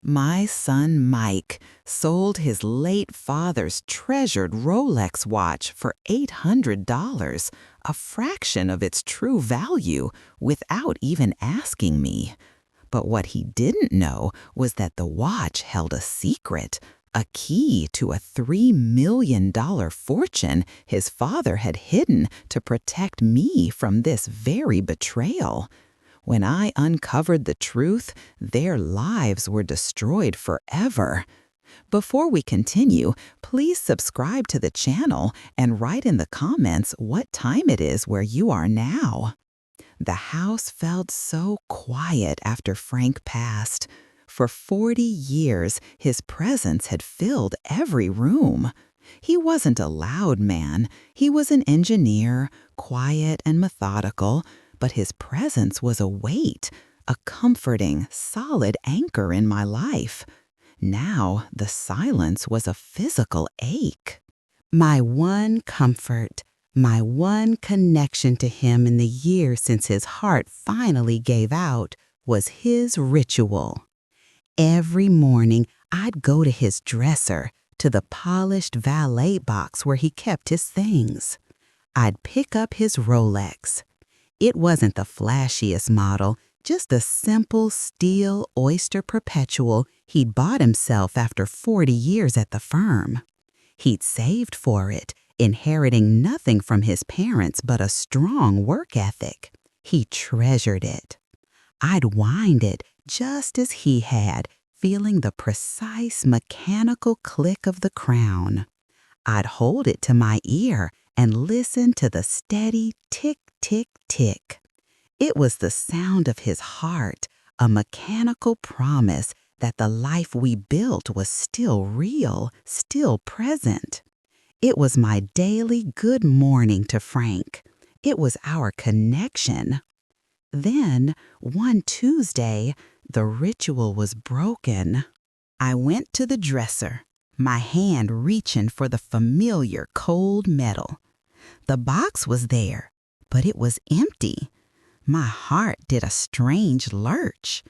My son Mike sold his late father's treasured Rolex watch for $800, a fraction of its true value, without even asking me. But what he didn't know was that the watch held a secret, a key to a $3 million fortune his father had hidden to protect me from this very betrayal. When I uncovered the truth, their lives were destroyed forever. Before we continue, please subscribe to the channel and write in the comments what time it is where you are now. The house felt so quiet after Frank passed. For 40 years, his presence had filled every room. He wasn't a loud man. He was an engineer, quiet and methodical, but his presence was a weight, a comforting, solid anchor in my life. Now the silence was a physical ache. My one comfort, my one connection to him in the years since his heart finally gave out, was his ritual. Every morning, I'd go to his dresser, to the polished valet box where he kept his things. I'd pick up his Rolex. It wasn't the flashiest model, just a simple steel Oyster Perpetual he'd bought himself after 40 years at the firm. He'd saved for it, inheriting nothing from his parents but a strong work ethic. He treasured it. I'd wind it just as he had, feeling the precise mechanical click of the crown. I'd hold it to my ear and listen to the steady tick, tick, tick. It was the sound of his heart, a mechanical promise that the life we built was still real, still present. It was my daily good morning to Frank. It was our connection. Then, one Tuesday, the ritual was broken. I went to the dresser, my hand reaching for the familiar cold metal. The box was there, but it was empty. My heart did a strange lurch.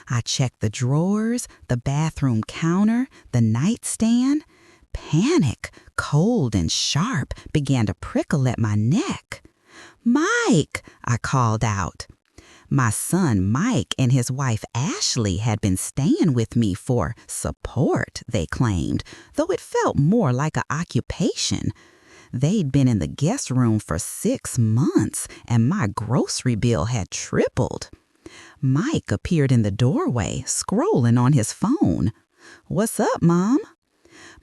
I checked the drawers, the bathroom counter, the nightstand. Panic, cold and sharp, began to prickle at my neck. "Mike!" I called out. My son Mike and his wife Ashley had been staying with me for support, they claimed, though it felt more like an occupation. They'd been in the guest room for 6 months, and my grocery bill had tripled. Mike appeared in the doorway, scrolling on his phone. "What's up, Mom?"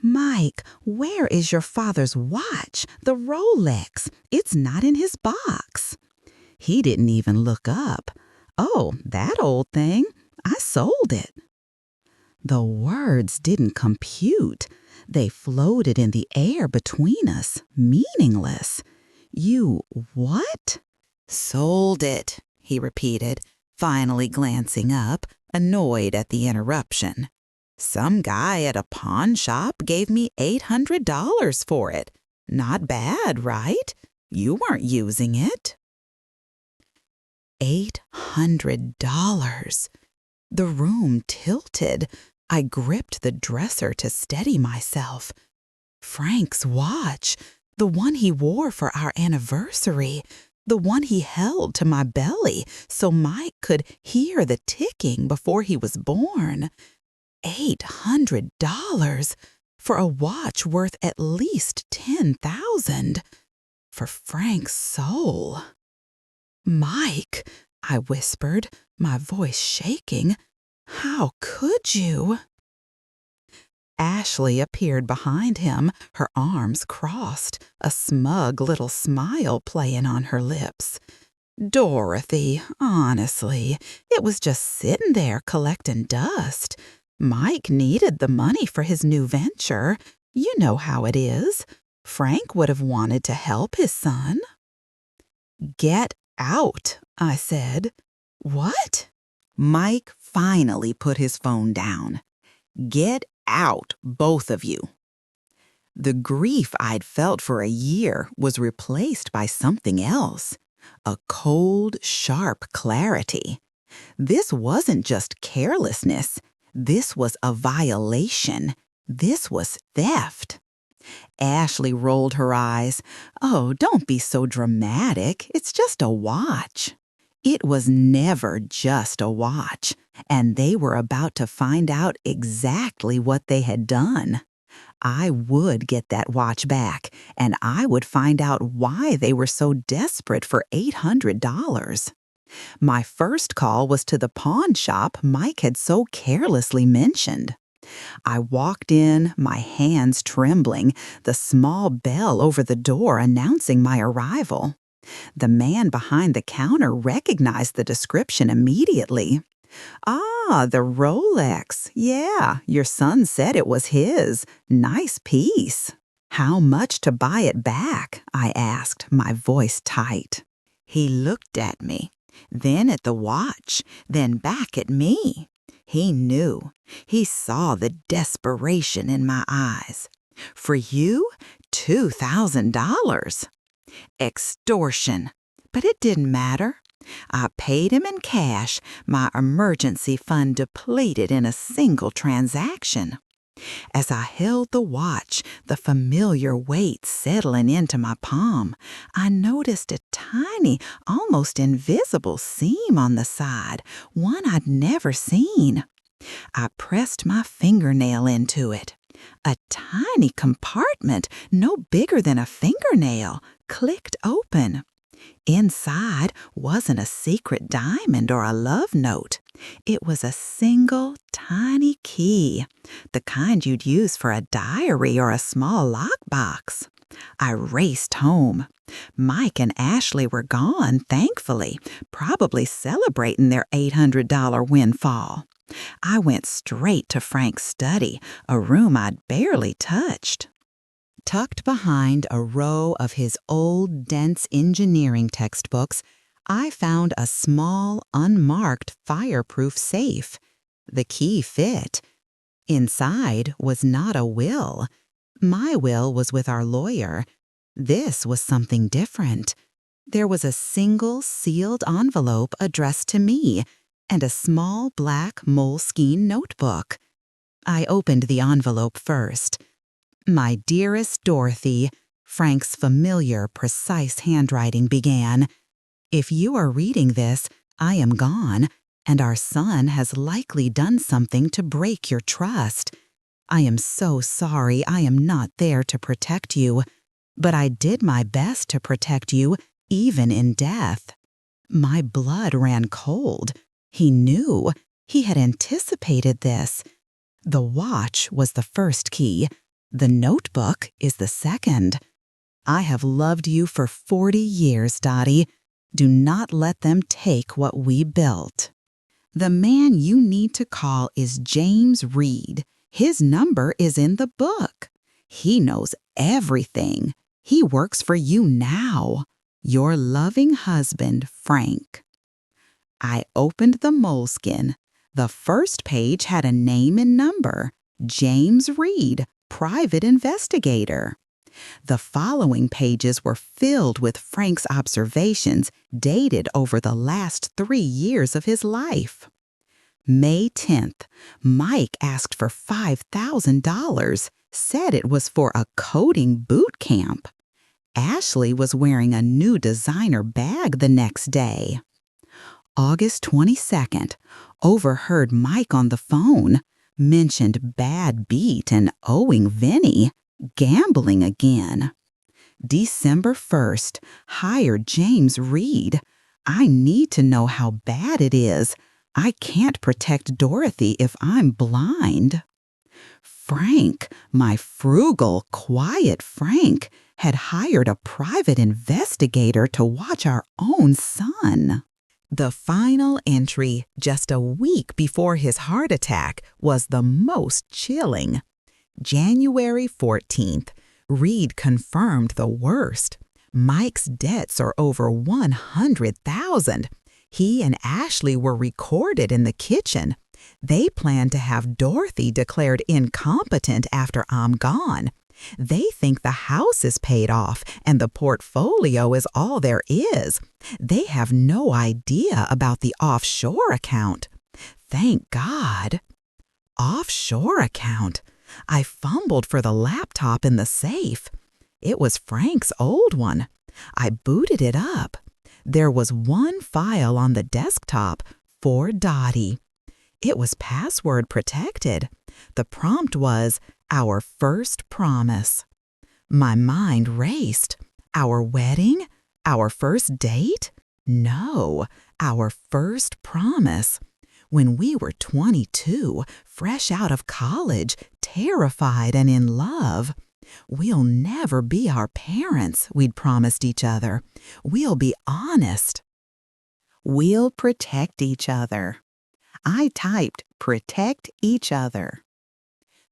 "Mike, where is your father's watch, the Rolex? It's not in his box." He didn't even look up. "Oh, that old thing. I sold it." The words didn't compute. They floated in the air between us, meaningless. "You what?" "Sold it," he repeated, finally glancing up, annoyed at the interruption. "Some guy at a pawn shop gave me $800 for it. Not bad, right? You weren't using it." $800. The room tilted. I gripped the dresser to steady myself. Frank's watch, the one he wore for our anniversary, the one he held to my belly so Mike could hear the ticking before he was born. $800 for a watch worth at least $10,000. For Frank's soul. "Mike," I whispered, my voice shaking, "how could you?" Ashley appeared behind him, her arms crossed, a smug little smile playing on her lips. "Dorothy, honestly, it was just sitting there collecting dust. Mike needed the money for his new venture. You know how it is. Frank would have wanted to help his son." "Get out," I said. "What?" Mike finally put his phone down. "Get out, both of you." The grief I'd felt for a year was replaced by something else, a cold, sharp clarity. This wasn't just carelessness. This was a violation. This was theft. Ashley rolled her eyes. Oh, don't be so dramatic. It's just a watch. It was never just a watch, and they were about to find out exactly what they had done. I would get that watch back, and I would find out why they were so desperate for $800. My first call was to the pawn shop Mike had so carelessly mentioned. I walked in, my hands trembling, the small bell over the door announcing my arrival. The man behind the counter recognized the description immediately. Ah, the Rolex. Yeah, your son said it was his. Nice piece. How much to buy it back? I asked, my voice tight. He looked at me, then at the watch, then back at me. He knew. He saw the desperation in my eyes. For you, $2,000. Extortion. But it didn't matter. I paid him in cash, my emergency fund depleted in a single transaction. As I held the watch, the familiar weight settling into my palm, I noticed a tiny, almost invisible seam on the side, one I'd never seen. I pressed my fingernail into it. A tiny compartment, no bigger than a fingernail, clicked open. Inside wasn't a secret diamond or a love note. It was a single, tiny key, the kind you'd use for a diary or a small lockbox. I raced home. Mike and Ashley were gone, thankfully, probably celebrating their $800 windfall. I went straight to Frank's study, a room I'd barely touched. Tucked behind a row of his old, dense engineering textbooks, I found a small, unmarked, fireproof safe. The key fit. Inside was not a will. My will was with our lawyer. This was something different. There was a single sealed envelope addressed to me, and a small black moleskine notebook. I opened the envelope first. My dearest Dorothy, Frank's familiar, precise handwriting began. If you are reading this, I am gone, and our son has likely done something to break your trust. I am so sorry I am not there to protect you, but I did my best to protect you, even in death. My blood ran cold. He knew. He had anticipated this. The watch was the first key. The notebook is the second. I have loved you for 40 years, Dottie. Do not let them take what we built. The man you need to call is James Reed. His number is in the book. He knows everything. He works for you now. Your loving husband, Frank. I opened the moleskin. The first page had a name and number. James Reed, private investigator. The following pages were filled with Frank's observations dated over the last 3 years of his life. May 10th, Mike asked for $5,000, said it was for a coding boot camp. Ashley was wearing a new designer bag the next day. August 22nd, overheard Mike on the phone, mentioned bad beat and owing Vinny, gambling again. December 1st, hired James Reed. I need to know how bad it is. I can't protect Dorothy if I'm blind. Frank, my frugal, quiet Frank, had hired a private investigator to watch our own son. The final entry, just a week before his heart attack, was the most chilling. January 14th, Reed confirmed the worst. Mike's debts are over $100,000. He and Ashley were recorded in the kitchen. They plan to have Dorothy declared incompetent after I'm gone. They think the house is paid off and the portfolio is all there is. They have no idea about the offshore account. Thank God. offshore account. I fumbled for the laptop in the safe. It was Frank's old one. I booted it up. There was one file on the desktop for Dottie. It was password protected. The prompt was, "Our first promise." My mind raced. Our wedding? Our first date? No, our first promise. When we were 22, fresh out of college, terrified and in love. "We'll never be our parents," we'd promised each other. "We'll be honest. We'll protect each other." I typed, "protect each other."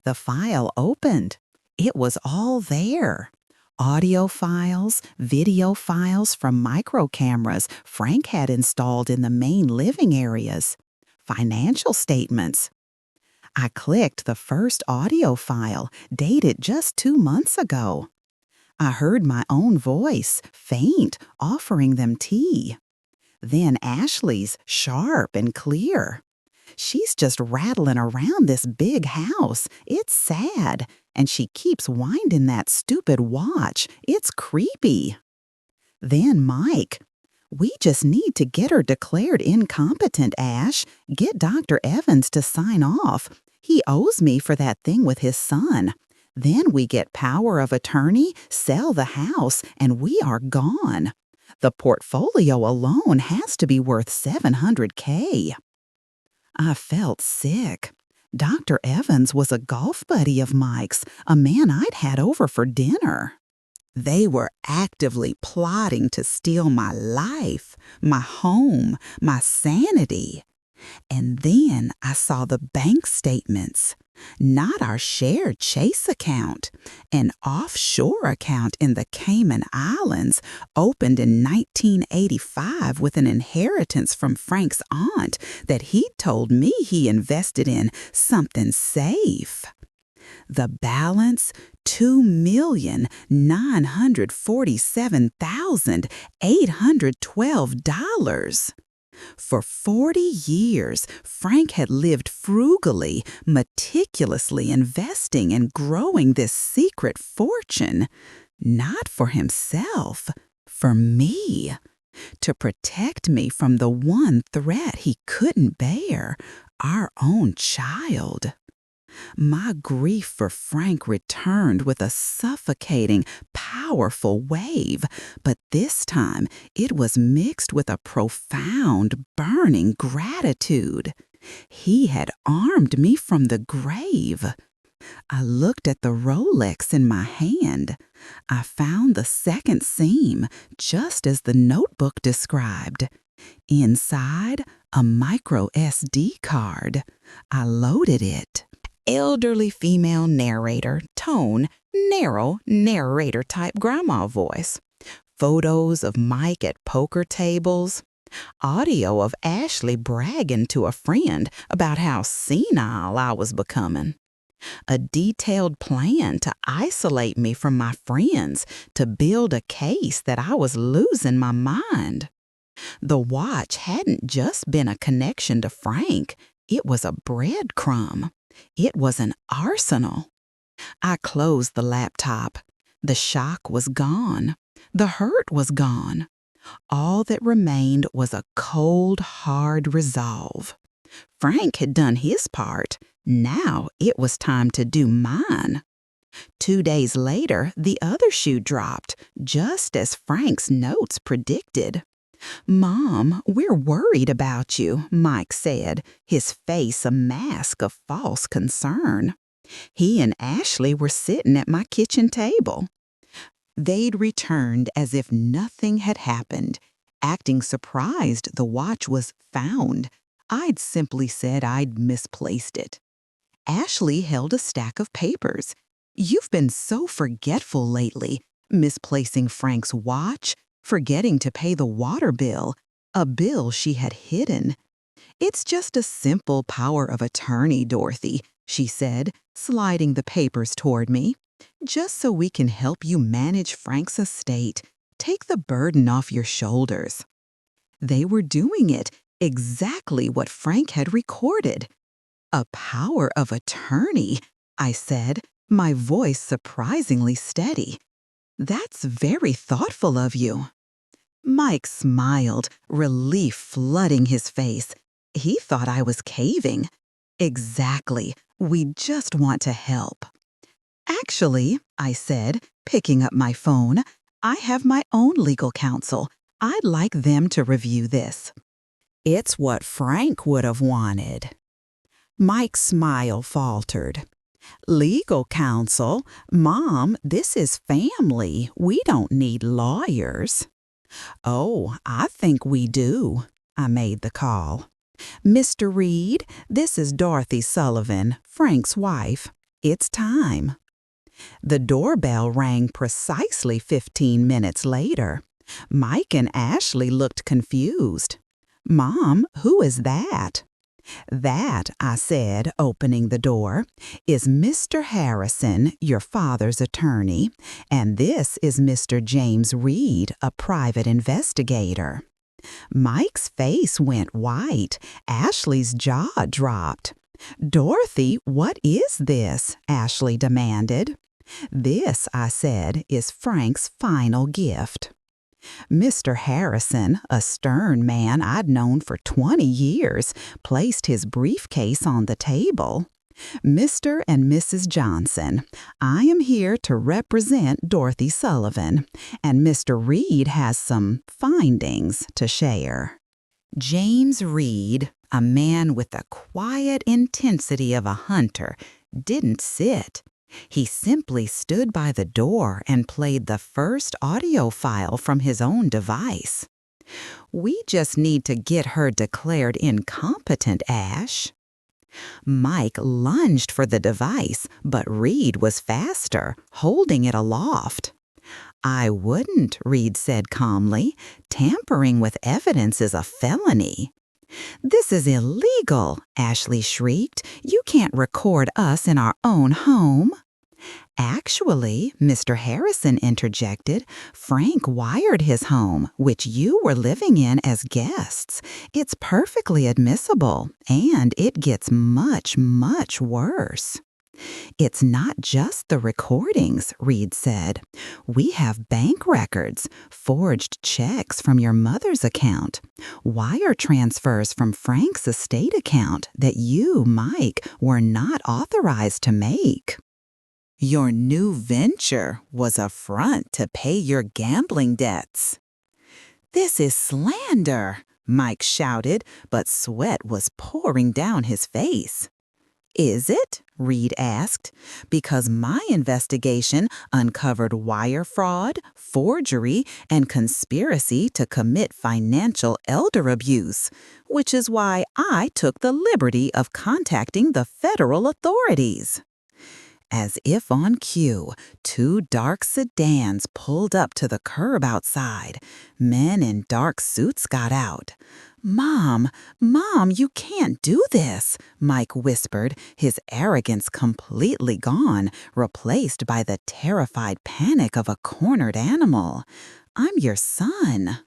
The file opened. It was all there. Audio files, video files from micro cameras Frank had installed in the main living areas. Financial statements. I clicked the first audio file, dated just 2 months ago. I heard my own voice, faint, offering them tea. Then Ashley's, sharp and clear. "She's just rattling around this big house. It's sad. And she keeps winding that stupid watch. It's creepy." Then Mike. "We just need to get her declared incompetent, Ash. Get Dr. Evans to sign off. He owes me for that thing with his son. Then we get power of attorney, sell the house, and we are gone. The portfolio alone has to be worth $700K. I felt sick. Dr. Evans was a golf buddy of Mike's, a man I'd had over for dinner. They were actively plotting to steal my life, my home, my sanity. And then I saw the bank statements. Not our shared Chase account, an offshore account in the Cayman Islands, opened in 1985 with an inheritance from Frank's aunt that he told me he invested in something safe. The balance, $2,947,812. For 40 years, Frank had lived frugally, meticulously investing and growing this secret fortune, not for himself, for me, to protect me from the one threat he couldn't bear, our own child. My grief for Frank returned with a suffocating, powerful wave, but this time it was mixed with a profound, burning gratitude. He had armed me from the grave. I looked at the Rolex in my hand. I found the second seam, just as the notebook described. Inside, a micro SD card. I loaded it. Elderly female narrator, tone, narrow narrator type grandma voice. Photos of Mike at poker tables. Audio of Ashley bragging to a friend about how senile I was becoming. A detailed plan to isolate me from my friends, to build a case that I was losing my mind. The watch hadn't just been a connection to Frank, it was a breadcrumb. It was an arsenal. I closed the laptop. The shock was gone. The hurt was gone. All that remained was a cold, hard resolve. Frank had done his part. Now it was time to do mine. 2 days later, the other shoe dropped, just as Frank's notes predicted. "Mom, we're worried about you," Mike said, his face a mask of false concern. He and Ashley were sitting at my kitchen table. They'd returned as if nothing had happened, acting surprised the watch was found. I'd simply said I'd misplaced it. Ashley held a stack of papers. "You've been so forgetful lately, misplacing Frank's watch, forgetting to pay the water bill, a bill she had hidden." "It's just a simple power of attorney, Dorothy," she said, sliding the papers toward me. "Just so we can help you manage Frank's estate. Take the burden off your shoulders." They were doing it, exactly what Frank had recorded. A power of attorney, I said, my voice surprisingly steady. That's very thoughtful of you. Mike smiled, relief flooding his face. He thought I was caving. Exactly. We just want to help. Actually, I said, picking up my phone, I have my own legal counsel. I'd like them to review this. It's what Frank would have wanted. Mike's smile faltered. Legal counsel? Mom, this is family. We don't need lawyers. Oh, I think we do. I made the call. Mr. Reed, this is Dorothy Sullivan, Frank's wife. It's time. The doorbell rang precisely 15 minutes later. Mike and Ashley looked confused. Mom, who is that? That, I said, opening the door, is Mr. Harrison, your father's attorney, and this is Mr. James Reed, a private investigator. Mike's face went white. Ashley's jaw dropped. Dorothy, what is this? Ashley demanded. This, I said, is Frank's final gift. Mr. Harrison, a stern man I'd known for 20 years, placed his briefcase on the table. Mr. and Mrs. Johnson, I am here to represent Dorothy Sullivan, and Mr. Reed has some findings to share. James Reed, a man with the quiet intensity of a hunter, didn't sit. He simply stood by the door and played the first audio file from his own device. We just need to get her declared incompetent, Ash. Mike lunged for the device, but Reed was faster, holding it aloft. I wouldn't, Reed said calmly. Tampering with evidence is a felony. This is illegal, Ashley shrieked. You can't record us in our own home. Actually, Mr. Harrison interjected, Frank wired his home, which you were living in as guests. It's perfectly admissible, and it gets much, much worse. It's not just the recordings, Reed said. We have bank records, forged checks from your mother's account, wire transfers from Frank's estate account that you, Mike, were not authorized to make. Your new venture was a front to pay your gambling debts. This is slander, Mike shouted, but sweat was pouring down his face. Is it? Reed asked. Because my investigation uncovered wire fraud, forgery, and conspiracy to commit financial elder abuse, which is why I took the liberty of contacting the federal authorities. As if on cue, 2 dark sedans pulled up to the curb outside. Men in dark suits got out. Mom, you can't do this, Mike whispered, his arrogance completely gone, replaced by the terrified panic of a cornered animal. I'm your son.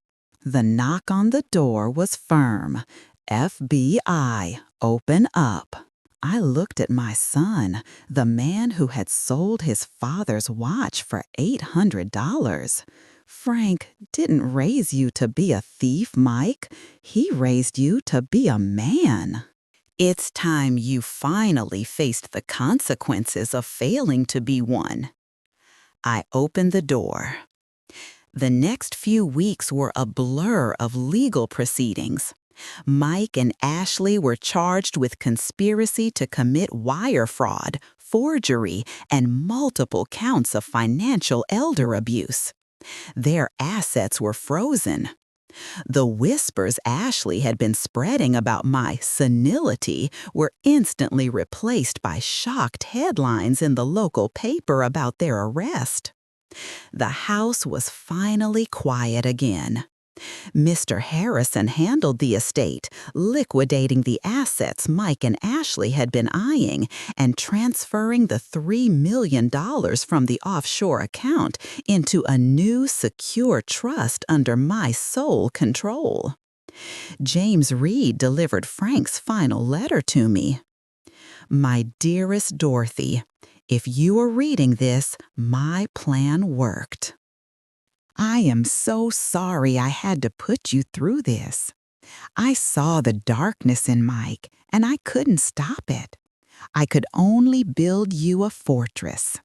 The knock on the door was firm. FBI, open up. I looked at my son, the man who had sold his father's watch for $800. Frank didn't raise you to be a thief, Mike. He raised you to be a man. It's time you finally faced the consequences of failing to be one. I opened the door. The next few weeks were a blur of legal proceedings. Mike and Ashley were charged with conspiracy to commit wire fraud, forgery, and multiple counts of financial elder abuse. Their assets were frozen. The whispers Ashley had been spreading about my senility were instantly replaced by shocked headlines in the local paper about their arrest. The house was finally quiet again. Mr. Harrison handled the estate, liquidating the assets Mike and Ashley had been eyeing and transferring the $3 million from the offshore account into a new secure trust under my sole control. James Reed delivered Frank's final letter to me. My dearest Dorothy, if you are reading this, my plan worked. I am so sorry I had to put you through this. I saw the darkness in Mike, and I couldn't stop it. I could only build you a fortress.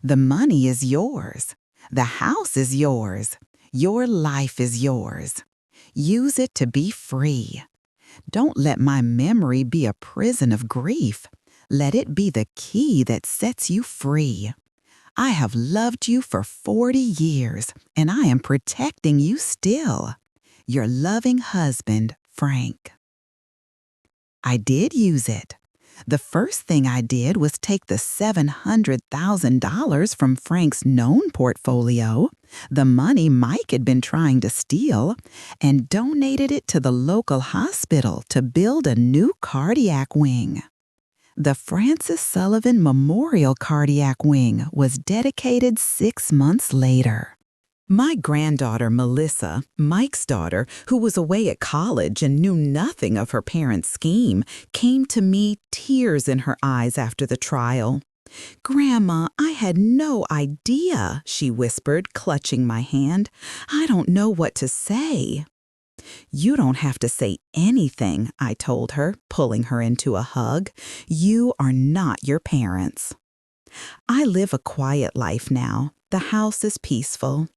The money is yours. The house is yours. Your life is yours. Use it to be free. Don't let my memory be a prison of grief. Let it be the key that sets you free. I have loved you for 40 years, and I am protecting you still. Your loving husband, Frank. I did use it. The first thing I did was take the $700,000 from Frank's known portfolio, the money Mike had been trying to steal, and donated it to the local hospital to build a new cardiac wing. The Francis Sullivan Memorial Cardiac Wing was dedicated 6 months later. My granddaughter, Melissa, Mike's daughter, who was away at college and knew nothing of her parents' scheme, came to me, tears in her eyes after the trial. "Grandma, I had no idea," she whispered, clutching my hand. "I don't know what to say." "You don't have to say anything," I told her, pulling her into a hug. "You are not your parents." I live a quiet life now. The house is peaceful.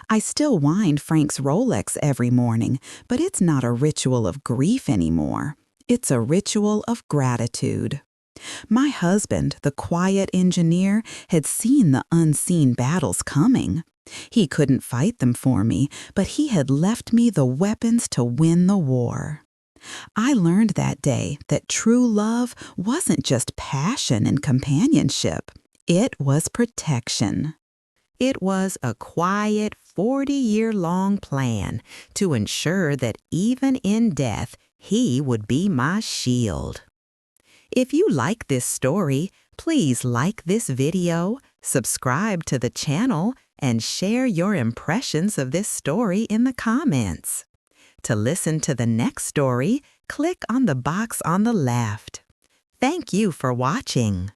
I still wind Frank's Rolex every morning, but it's not a ritual of grief anymore. It's a ritual of gratitude. My husband, the quiet engineer, had seen the unseen battles coming. He couldn't fight them for me, but he had left me the weapons to win the war. I learned that day that true love wasn't just passion and companionship. It was protection. It was a quiet 40-year-long plan to ensure that even in death, he would be my shield. If you like this story, please like this video, subscribe to the channel, and share your impressions of this story in the comments. To listen to the next story, click on the box on the left. Thank you for watching.